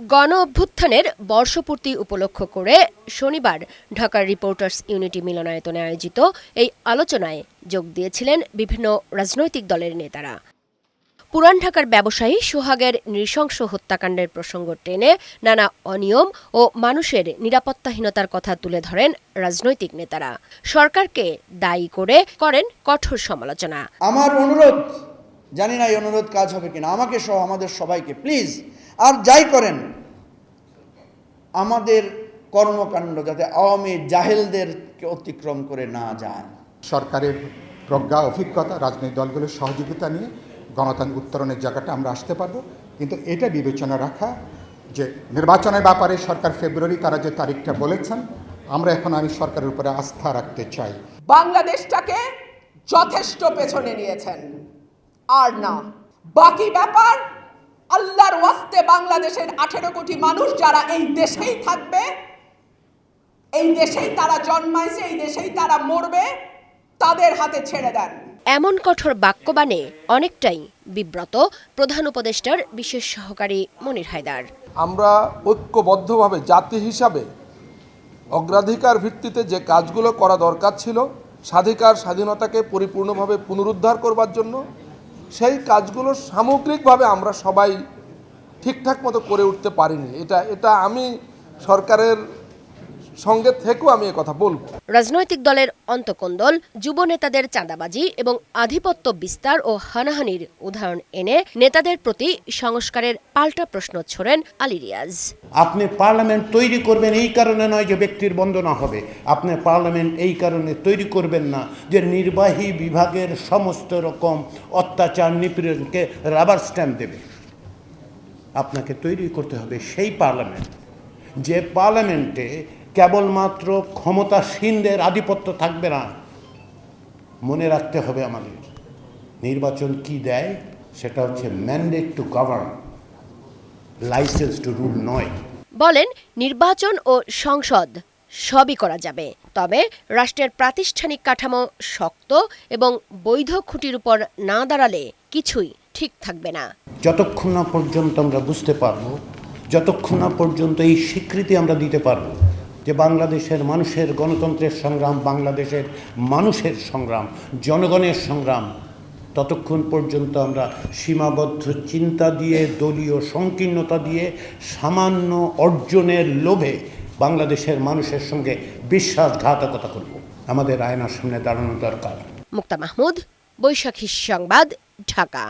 গণ অভ্যুত্থানের বর্ষপূর্তি উপলক্ষ করে শনিবার ঢাকার রিপোর্টার্স ইউনিটি মিলনায়তনে আয়োজিত এই আলোচনায় যোগ দিয়েছিলেন বিভিন্ন রাজনৈতিক দলের নেতারা। পুরান ঢাকার ব্যবসায়ী সোহাগের নৃশংস হত্যাকাণ্ডের প্রসঙ্গ টেনে নানা অনিয়ম ও মানুষের নিরাপত্তাহীনতার কথা তুলে ধরেন রাজনৈতিক নেতারা। সরকারকে দায়ী করে করেন কঠোর সমালোচনা। আমার অনুরোধ, জানি না এই অনুরোধ কাজ হবে কিনা, আমাকে সহ আমাদের সবাইকে প্লিজ, আর যাই করেন আমাদের কর্মকাণ্ড যাতে আওয়ামী জাহেলদেরকে অতিক্রম করে না যায়। সরকারের প্রজ্ঞা, অভিজ্ঞতা, রাজনৈতিক দলগুলোর সহযোগিতা নিয়ে গণতান্ত্রিক উত্তরণের জায়গাটা আমরা আসতে পারবো, কিন্তু এটা বিবেচনা রাখা যে নির্বাচনের ব্যাপারে সরকার ফেব্রুয়ারি তারা যে তারিখটা বলেছেন, আমি সরকারের উপরে আস্থা রাখতে চাই। বাংলাদেশটাকে যথেষ্ট পেছনে নিয়েছেন, আর না বাকি ব্যাপার আল্লাহর ওয়াস্তে বাংলাদেশের 18 কোটি মানুষ যারা এই দেশেই থাকবে, এই দেশেই তারা জন্মাইছে, এই দেশেই তারা মরবে, তাদের হাতে ছেড়ে দেন। এমন কঠোর বাক্যবাণে অনেকটাই বিব্রত প্রধান উপদেষ্টার বিশেষ সহকারী মনির হায়দার। আমরা ঐক্যবদ্ধভাবে জাতি হিসাবে অগ্রাধিকার ভিত্তিতে যে কাজগুলো করা দরকার ছিল স্বাধীনতাকে পরিপূর্ণভাবে পুনরুদ্ধার করবার জন্য, সেই কাজগুলো সামগ্রিকভাবে আমরা সবাই ঠিকঠাক মতো করে উঠতে পারিনি। এটা আমি সরকারের সঙ্গে থেকেও আমি কথা বলবো। রাজনৈতিক দলের অন্তকোন্দল, যুব নেতাদের চাঁদাবাজি এবং আধিপত্য বিস্তার ও হানাহানির উদাহরণ এনে নেতাদের প্রতি সংস্কারের পাল্টা প্রশ্ন ছোড়েন আলী রিয়াজ। আপনি পার্লামেন্ট তৈরি করবেন এই কারণে নয় যে ব্যক্তির বন্দনা হবে, আপনি পার্লামেন্ট এই কারণে তৈরি করবেন না যে নির্বাহী বিভাগের সমস্ত রকম অত্যাচার নিপীড়নকে রাবার স্ট্যাম্প দেবে। আপনাকে তৈরি করতে হবে সেই পার্লামেন্ট, যে পার্লামেন্টে কেবলমাত্র ক্ষমতাসীনদের আধিপত্য থাকবে না। মনে রাখতে হবে আমাদের নির্বাচন কি দেয়, সেটা হচ্ছে mandate to govern, licence to rule নয়। বলেন, নির্বাচন ও সংসদ সবই করা যাবে, তবে রাষ্ট্রের প্রাতিষ্ঠানিক কাঠামো শক্ত এবং বৈধ খুঁটির উপর না দাঁড়ালে কিছুই ঠিক থাকবে না। যতক্ষণ না পর্যন্ত আমরা বুঝতে পারবো, যতক্ষণ না পর্যন্ত এই স্বীকৃতি আমরা দিতে পারবো যে বাংলাদেশের মানুষের গণতন্ত্রের সংগ্রাম, বাংলাদেশের মানুষের সংগ্রাম, জনগণের সংগ্রাম, ততক্ষণ পর্যন্ত আমরা সীমাবদ্ধ চিন্তা দিয়ে, দলীয় সংকীর্ণতা দিয়ে, সামান্য অর্জনের লোভে বাংলাদেশের মানুষের সঙ্গে বিশ্বাসঘাতকতা করব। আমাদের আয়নার সামনে দাঁড়ানো দরকার। মুক্তা মাহমুদ, বৈশাখী সংবাদ, ঢাকা।